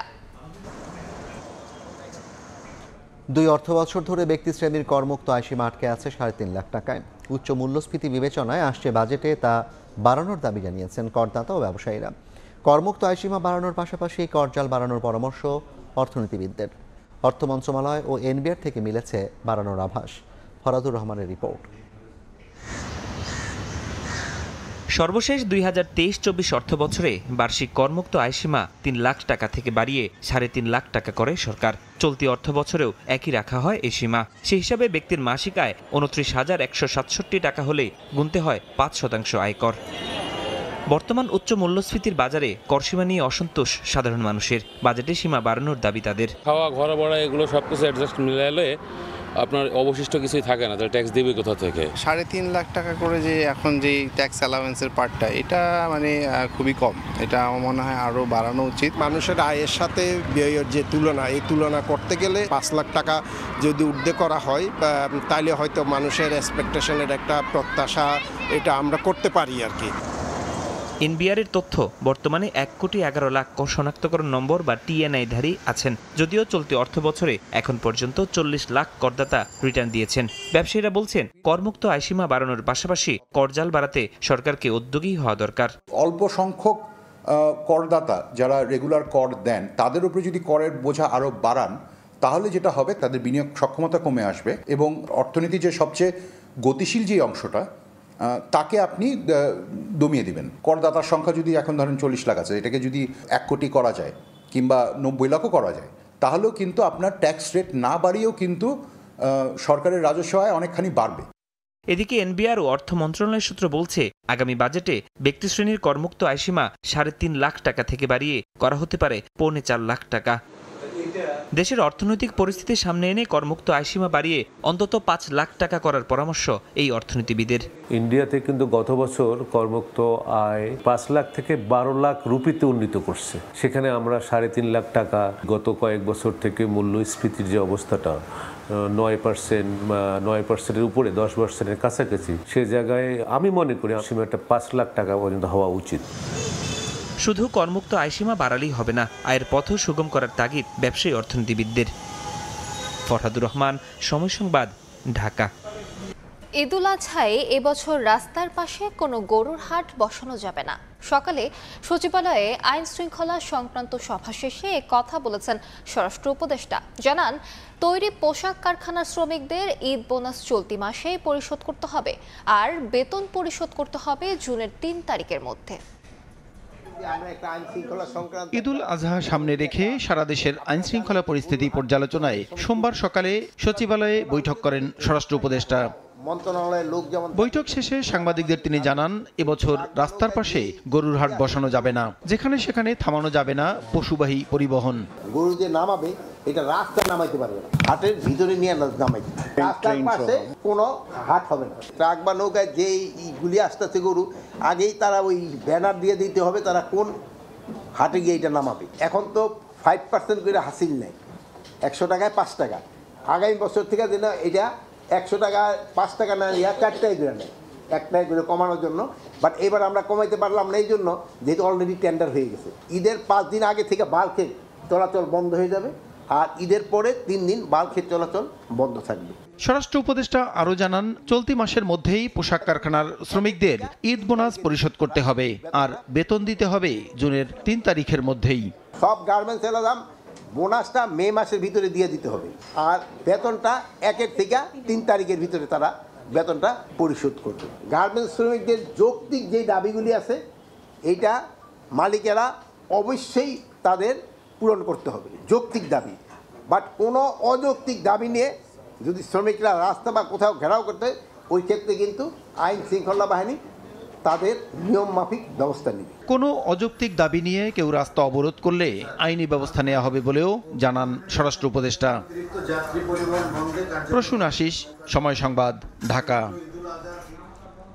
2 অর্থবছর ধরে ব্যক্তি শ্রেণীর করমুক্ত আয়সীমা আটকে আছে 3.5 লাখ টাকায়। উচ্চ মূল্যস্ফীতি বিবেচনায় আসছে বাজেটে তা বাড়ানোর দাবি জানিয়েছেন করদাতা ও ব্যবসায়ীরা। করমুক্ত আয়সীমা বাড়ানোর পাশাপাশি করজাল বাড়ানোর পরামর্শ অর্থনীতিবিদদের। অর্থ মন্ত্রণালয় ও এনবিআর থেকে মিলেছে বাড়ানোর আভাস। ফরাদুর রহমানের রিপোর্ট। সর্বশেষ 2023-24 অর্থবছরে বার্ষিক করমুক্ত আয়সীমা 3 লাখ টাকা থেকে বাড়িয়ে 3.5 লাখ টাকা করে সরকার। চলতি অর্থবছরেও একই রাখা হয় এই সীমা। সেই হিসাবে ব্যক্তির মাসিক আয় 29,167 টাকা হলে গুনতে হয় 5% আয়কর। বর্তমান উচ্চ মূল্যস্ফীতির বাজারে করসীমা নিয়ে অসন্তোষ সাধারণ মানুষের। বাজেটে সীমা বাড়ানোর দাবি তাদের। খাওয়া ঘর ভাড়া এগুলো সবকিছু অ্যাডজাস্ট মিলালে আপনার অবশিষ্ট কিছুই থাকে না, তাহলে ট্যাক্স দেবে কোথা থেকে? 3.5 লাখ টাকা করে যে এখন যে ট্যাক্স অ্যালাউন্সের পার্টটা, এটা মানে খুবই কম। এটা আমার মনে হয় আরও বাড়ানো উচিত। মানুষের আয়ের সাথে ব্যয়ের যে তুলনা, এই তুলনা করতে গেলে 5 লাখ টাকা যদি ঊর্ধ্বে করা হয় তাহলে হয়তো মানুষের এক্সপেকটেশনের একটা প্রত্যাশা এটা আমরা করতে পারি আর কি। এনবিআরের তথ্য, বর্তমানে 1,11,00,000 শনাক্তকরণ নম্বর বা টিএনআইধারী আছেন। যদিও চলতি অর্থ বছরে এখন পর্যন্ত 40 লাখ করদাতা রিটার্ন দিয়েছেন। ব্যবসায়ীরা বলছেন, করমুক্ত আয়সীমা বাড়ানোর পাশাপাশি করজাল বাড়াতে সরকারকে উদ্যোগী হওয়া দরকার। অল্প সংখ্যক করদাতা যারা রেগুলার কর দেন, তাদের উপরে যদি করের বোঝা আরও বাড়ান, তাহলে যেটা হবে তাদের বিনিয়োগ সক্ষমতা কমে আসবে এবং অর্থনীতি যে সবচেয়ে গতিশীল যে অংশটা, তাকে আপনি দমিয়ে দিবেন। করদাতার সংখ্যা যদি এখন ধরেন 40 লাখ আছে, এটাকে যদি 1 কোটি করা যায় কিংবা 90 লাখও করা যায়, তাহলেও কিন্তু আপনার ট্যাক্স রেট না বাড়িয়েও কিন্তু সরকারের রাজস্ব আয় অনেকখানি বাড়বে। এদিকে এনবিআর ও অর্থ মন্ত্রণালয় সূত্র বলছে, আগামী বাজেটে ব্যক্তিশ্রেণীর করমুক্ত আয়সীমা 3.5 লাখ টাকা থেকে বাড়িয়ে করা হতে পারে 4.25 লাখ টাকা। দেশের অর্থনৈতিক পরিস্থিতি সামনে এনে করমুক্ত আয়সীমা বাড়িয়ে অন্তত 5 লাখ টাকা করার পরামর্শ এই অর্থনীতিবিদের। ইন্ডিয়াতে কিন্তু গত বছর করমুক্ত আয় 5 লাখ থেকে 12 লাখ রুপিতে উন্নীত করছে। সেখানে আমরা 3.5 লাখ টাকা, গত কয়েক বছর থেকে মূল্যস্ফীতির যে অবস্থাটা 9%-এর উপরে 10%-এর কাছাকাছি, সে জায়গায় আমি মনে করি সীমাটা 5 লাখ টাকা পর্যন্ত হওয়া উচিত। শুধু করমুক্ত আয়সীমা বাড়ালেই হবে না, আয়ের পথও সুগম করার তাগিদ ব্যবসায়ী অর্থনীতিবিদদের। ফরহাদুর রহমান, সময় সংবাদ, ঢাকা। ঈদুল আজহায় এবছর রাস্তার পাশে কোনো গরুর হাট বসানো যাবে না। সকালে সচিবালয়ে আইন শৃঙ্খলা সংক্রান্ত সভা শেষে কথা বলেছেন স্বরাষ্ট্র উপদেষ্টা। জানান, তৈরি পোশাক কারখানার শ্রমিকদের ঈদ বোনাস চলতি মাসেই পরিশোধ করতে হবে, আর বেতন পরিশোধ করতে হবে জুনের 3 তারিখের মধ্যে। ঈদুল আজহা সামনে রেখে সারা দেশের আইন শৃঙ্খলা পরিস্থিতি পর্যালোচনায় সোমবার সকালে সচিবালয়ে বৈঠক করেন স্বরাষ্ট্র উপদেষ্টা। বৈঠক শেষে সাংবাদিকদের তিনি জানান, এবছর রাস্তার পাশে গরুর হাট বসানো যাবে না, যেখানে সেখানে থামানো যাবে না পশুবাহী পরিবহন। গরু যে নামাবে এটা রাস্তায় নামাইতে পারবে না, হাটের ভিতরে নিয়ে নামাইতে। রাস্তার পাশে কোনো হাট হবে না। ট্রাক বা নৌকায় যেই গুলি আসতেছে গরু, আগেই তারা ওই ব্যানার দিয়ে দিতে হবে তারা কোন হাটে গিয়ে এটা নামাবে। এখন তো 5% করে হাসিল নেয়, 100 টাকায় 5 টাকা। আগামী বছর থেকে যেন এটা 100 টাকা 5 টাকা না নিয়ে 4 টাকা করে নেয়, 1 টাকা করে কমানোর জন্য। বাট এবার আমরা কমাইতে পারলাম না, এই জন্য যেহেতু অলরেডি টেন্ডার হয়ে গেছে। ঈদের 5 দিন আগে থেকে বাল্কের চলাচল বন্ধ হয়ে যাবে, আর ঈদের পরে 3 দিন বাল্কের চলাচল বন্ধ থাকবে। স্বরাষ্ট্র উপদেষ্টা আরও জানান, চলতি মাসের মধ্যেই পোশাক কারখানার শ্রমিকদের ঈদ বোনাস পরিশোধ করতে হবে, আর বেতন দিতে হবে জুনের 3 তারিখের মধ্যেই। সব গার্মেন্টস এলাকার বোনাসটা মে মাসের ভিতরে দিয়ে দিতে হবে, আর বেতনটা 1 থেকে 3 তারিখের ভিতরে তারা বেতনটা পরিশোধ করবে। গার্মেন্টস শ্রমিকদের যৌক্তিক যে দাবিগুলি আছে, এইটা মালিকেরা অবশ্যই তাদের পূরণ করতে হবে, যৌক্তিক দাবি। বাট কোনো অযৌক্তিক দাবি নিয়ে যদি শ্রমিকরা রাস্তা বা কোথাও ঘেরাও করতে, ওই ক্ষেত্রে কিন্তু আইন শৃঙ্খলা বাহিনী তাদের নিয়ম মাফিক ব্যবস্থা নেবে। কোনো অযৌক্তিক দাবি নিয়ে কেউ রাস্তা অবরোধ করলে আইনি ব্যবস্থা নেওয়া হবে বলেও জানান স্বরাষ্ট্র উপদেষ্টা। প্রসূন আশিস, সময় সংবাদ, ঢাকা।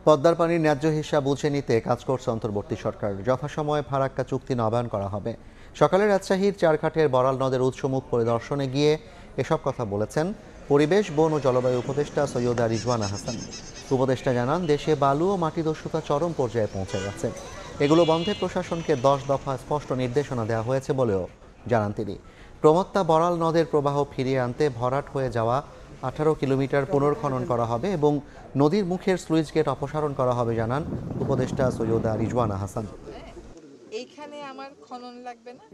পদ্মার পানির ন্যায্য হিসাব বুঝে নিতে কাজ করছে অন্তর্বর্তী সরকার। যথাসময়ে ফারাক্কা চুক্তি নবায়ন করা হবে। সকালে রাজশাহীর চারঘাটের বড়াল নদের উৎসমুখ পরিদর্শনে গিয়ে এসব কথা বলেছেন পরিবেশ, বন ও জলবায়ু উপদেষ্টা সৈয়দা রিজওয়ানা হাসান। উপদেষ্টা জানান, দেশে বালু ও মাটি দস্যুতা চরম পর্যায়ে পৌঁছে গেছে। এগুলো বন্ধে প্রশাসনকে 10 দফা স্পষ্ট নির্দেশনা দেওয়া হয়েছে বলেও জানান তিনি। প্রমত্তা বড়াল নদের প্রবাহ ফিরিয়ে আনতে ভরাট হয়ে যাওয়া 18 কিলোমিটার পুনর্খনন করা হবে এবং নদীর মুখের স্লুইস গেট অপসারণ করা হবে জানান উপদেষ্টা সৈয়দা রিজওয়ানা হাসান। এইখানে আমার খনন লাগবে না,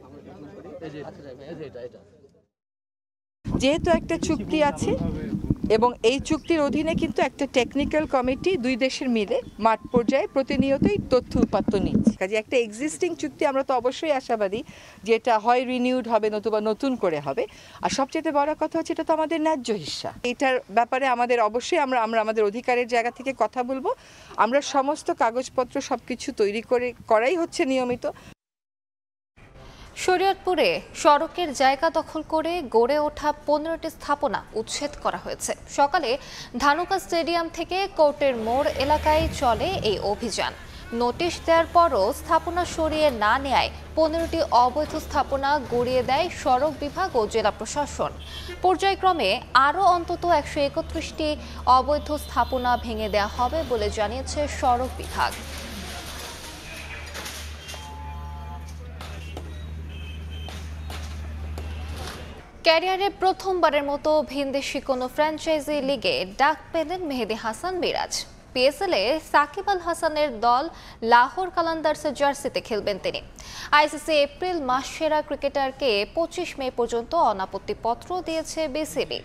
যেহেতু একটা চুক্তি আছে এবং এই চুক্তির অধীনে কিন্তু একটা টেকনিক্যাল কমিটি দুই দেশের মিলে মাঠ পর্যায়ে প্রতিনিয়তই তথ্য উপাত্ত নিচ্ছে। কাজে একটা এক্সিস্টিং চুক্তি আমরা তো অবশ্যই আশাবাদী যে এটা হয় রিনিউড হবে নতুবা নতুন করে হবে। আর সবচেয়ে বড় কথা হচ্ছে এটা তো আমাদের ন্যায্য হিস্সা। এটার ব্যাপারে আমাদের অবশ্যই আমরা আমাদের অধিকারের জায়গা থেকে কথা বলবো। আমরা সমস্ত কাগজপত্র সবকিছু তৈরি করাই হচ্ছে নিয়মিত। শরীয়তপুরে সড়কের জায়গা দখল করে গড়ে ওঠা 15টি স্থাপনা উচ্ছেদ করা হয়েছে। সকালে ধানুকা স্টেডিয়াম থেকে কোর্টের মোড় এলাকায় চলে এই অভিযান। নোটিশ দেওয়ার পরও স্থাপনা সরিয়ে না নেয় 15টি অবৈধ স্থাপনা গড়িয়ে দেয় সড়ক বিভাগ ও জেলা প্রশাসন। পর্যায়ক্রমে আরও অন্তত 131টি অবৈধ স্থাপনা ভেঙে দেওয়া হবে বলে জানিয়েছে সড়ক বিভাগ। ক্যারিয়ারে প্রথমবারের মতো ভিনদেশি কোনো ফ্র্যাঞ্চাইজি লিগে ডাক পেলেন মেহেদী হাসান মিরাজ। পিএসএলে সাকিব আল হাসানের দল লাহোর কালান্দার্সের জার্সিতে খেলবেন তিনি। আইসিসি এপ্রিল মাস সেরা ক্রিকেটারকে 25 মে পর্যন্ত অনাপত্তিপত্র দিয়েছে বিসিবি।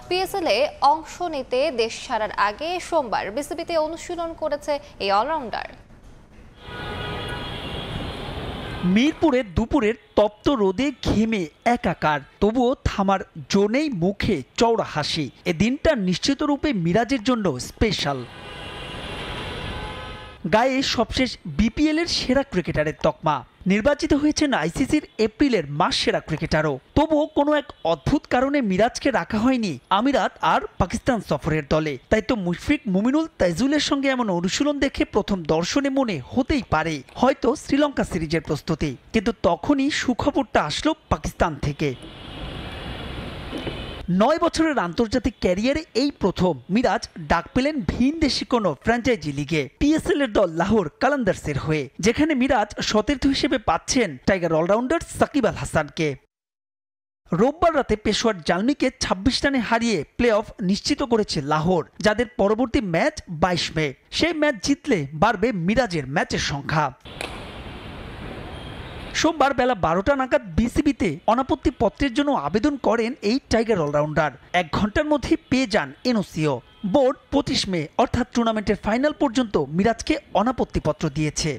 পিএসএলে অংশ নিতে দেশ ছাড়ার আগে সোমবার বিসিবিতে অনুশীলন করেছে এই অলরাউন্ডার। মিরপুরে দুপুরের তপ্ত রোদে ঘেমে একাকার, তবুও থামার জোনেই মুখে চওড়া হাসি। এ দিনটা নিশ্চিতরূপে মিরাজের জন্য স্পেশাল। গায়ে সবশেষ বিপিএল এর সেরা ক্রিকেটারের তকমা। নির্বাচিত হয়েছেন আইসিসির এপ্রিলের মাস সেরা ক্রিকেটারও। তবুও কোনো এক অদ্ভুত কারণে মিরাজকে রাখা হয়নি আমিরাত আর পাকিস্তান সফরের দলে। তাই তো মুশফিক, মুমিনুল, তাইজুলের সঙ্গে এমন অনুশীলন দেখে প্রথম দর্শনে মনে হতেই পারে হয়তো শ্রীলঙ্কা সিরিজের প্রস্তুতি। কিন্তু তখনই সুখবরটা আসলো পাকিস্তান থেকে। 9 বছরের আন্তর্জাতিক ক্যারিয়ারে এই প্রথম মিরাজ ডাক পেলেন ভিনদেশি কোনো ফ্র্যাঞ্চাইজি লিগে, পিএসএল এর দল লাহোর কালান্দার্সের হয়ে, যেখানে মিরাজ সতীর্থ হিসেবে পাচ্ছেন টাইগার অলরাউন্ডার সাকিব আল হাসানকে। রোববার রাতে পেশোয়ার জালমিকে 26 রানে হারিয়ে প্লে অফ নিশ্চিত করেছে লাহোর, যাদের পরবর্তী ম্যাচ 22 মে। সেই ম্যাচ জিতলে বাড়বে মিরাজের ম্যাচের সংখ্যা। সোমবার বেলা 12টা নাগাদ বিসিবিতে অনাপত্তি পত্রের জন্য আবেদন করেন এই টাইগার অলরাউন্ডার। 1 ঘন্টার মধ্যে পেয়ে যান এনওসিও। বোর্ড 25 মে অর্থাৎ টুর্নামেন্টের ফাইনাল পর্যন্ত মিরাজকে অনাপত্তিপত্র দিয়েছে।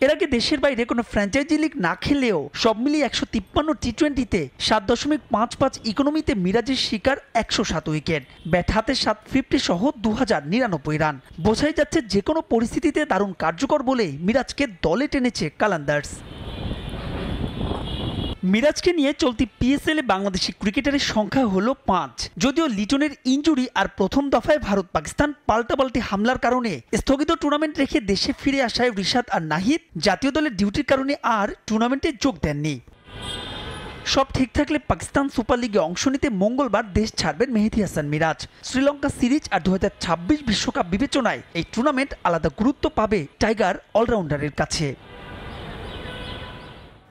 এর আগে দেশের বাইরে কোনো ফ্র্যাঞ্চাইজি লিগ না খেলেও সব মিলিয়ে 153 টি-20তে 7.55 ইকোনমিতে মিরাজের শিকার 107 উইকেট, ব্যাট হাতে 750 সহ 2099 রান। বোঝাই যাচ্ছে যে কোনো পরিস্থিতিতে দারুণ কার্যকর বলে মিরাজকে দলে টেনেছে কালান্দার্স। মিরাজকে নিয়ে চলতি পিএসএলে বাংলাদেশি ক্রিকেটারের সংখ্যা হলো 5। যদিও লিটনের ইনজুরি আর প্রথম দফায় ভারত পাকিস্তান পাল্টাপাল্টি হামলার কারণে স্থগিত টুর্নামেন্ট রেখে দেশে ফিরে আসায় রিশাদ আর নাহিদ জাতীয় দলের ডিউটির কারণে আর টুর্নামেন্টে যোগ দেননি। সব ঠিক থাকলে পাকিস্তান সুপার লিগে অংশ নিতে মঙ্গলবার দেশ ছাড়বেন মেহেদী হাসান মিরাজ। শ্রীলঙ্কা সিরিজ আর 2026 বিশ্বকাপ বিবেচনায় এই টুর্নামেন্ট আলাদা গুরুত্ব পাবে টাইগার অলরাউন্ডারের কাছে।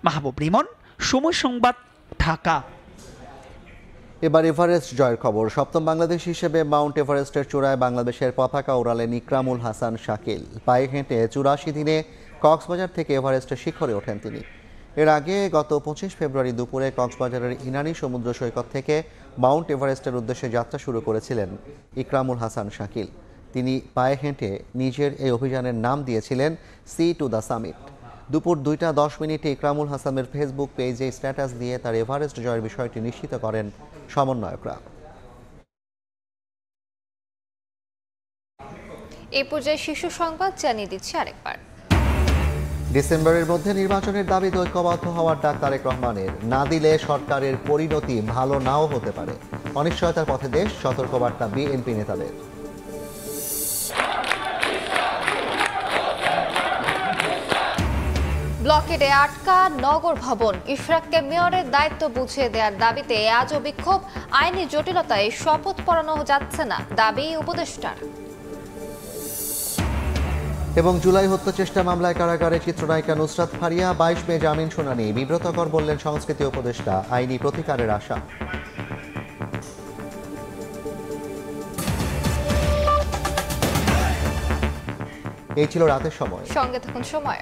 মাহবুব রিমন, সময় সংবাদ, ঢাকা। এবার এভারেস্ট জয়ের খবর। সপ্তম বাংলাদেশ হিসেবে মাউন্ট এভারেস্টের চূড়ায় বাংলাদেশের পতাকা ওড়ালেন ইকরামুল হাসান শাকিল। পায়ে হেঁটে 84 দিনে কক্সবাজার থেকে এভারেস্টের শিখরে ওঠেন তিনি। এর আগে গত 25 ফেব্রুয়ারি দুপুরে কক্সবাজারের ইনানি সমুদ্র সৈকত থেকে মাউন্ট এভারেস্টের উদ্দেশ্যে যাত্রা শুরু করেছিলেন ইকরামুল হাসান শাকিল। তিনি পায়ে হেঁটে নিজের এই অভিযানের নাম দিয়েছিলেন সি টু দ্য সামিট। দুপুর 2টা 10 মিনিটে ইকরামুল হাসানের ফেসবুক পেজে স্ট্যাটাস দিয়ে তার এভারেস্ট জয়ের বিষয়টি নিশ্চিত করেন সমন্বয়করা। এই পর্যায়ে শিশু সংবাদ জানিয়ে দিচ্ছি আরেকবার। ডিসেম্বরের মধ্যে নির্বাচনের দাবিতে ঐক্যবদ্ধ হওয়ার ডাক তারেক রহমানের। না দিলে সরকারের পরিণতি ভালো নাও হতে পারে। অনিশ্চয়তার পথে দেশ, সতর্কবার্তা বিএনপি নেতাদের। ব্লকেটে আটকা নগর ভবন, ইশরাককে মেয়রের দায়িত্ব বুঝিয়ে দেওয়ার দাবিতে আজও বিক্ষোভ। আইনি জটিলতায় শপথ পড়ানো যাচ্ছে না, দাবি উপদেষ্টার। এবং জুলাই হত্যা চেষ্টা মামলায় কারাগারে চিত্রনায়িকা নুসরাত ফারিয়া। 22 মে জামিন শুনানি। বিব্রতকর বললেন সংস্কৃতি উপদেষ্টা, আইনি প্রতিকারের আশা। এই ছিল রাতের সময়। সঙ্গে থাকুন সময়।